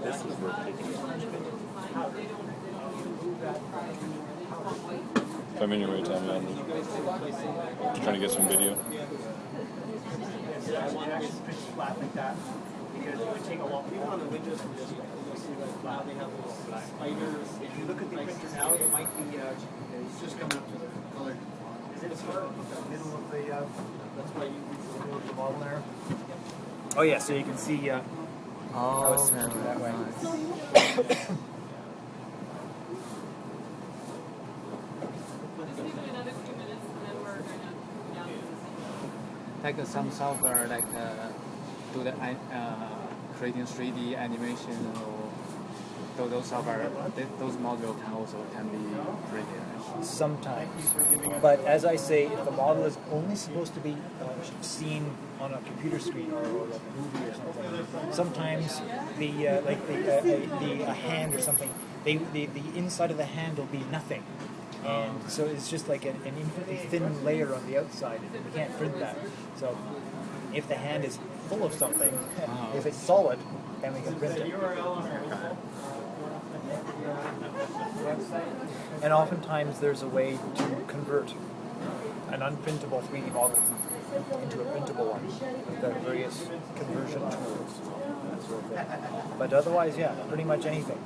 This is worth taking as much video. Come anyway, Tommy. I'm trying to get some video. I want to pitch flat like that because it would take a while. Even on the windows, you'll see like flat. They have those spiders. If you look at the picture now, it might be it's just coming up to the color. Is it sort of the middle of the? That's why you use the model there. Oh yeah, so you can see how it's slanted that way. Like some software, like do the creating 3D animation, or those software, those modules can be 3D. Sometimes, but as I say, if the model is only supposed to be seen on a computer screen or like a movie or something, sometimes a hand or something, the inside of the hand will be nothing. And so it's just like an infinitely thin layer on the outside, and we can't print that. So if the hand is full of something, if it's solid, then we can print it. And oftentimes there's a way to convert an unprintable 3D model into a printable one with the various conversion tools. That sort of thing. But otherwise, yeah, pretty much anything.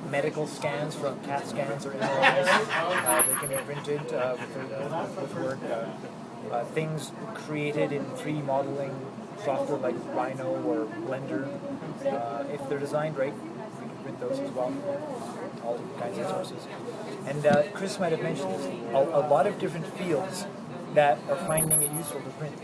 Medical scans from CAT scans or MRIs, they can be printed with work. Things created in 3D modeling software like Rhino or Blender, if they're designed right, we can print those as well. All different kinds of sources. And Chris might have mentioned this, a lot of different fields that are finding it useful to print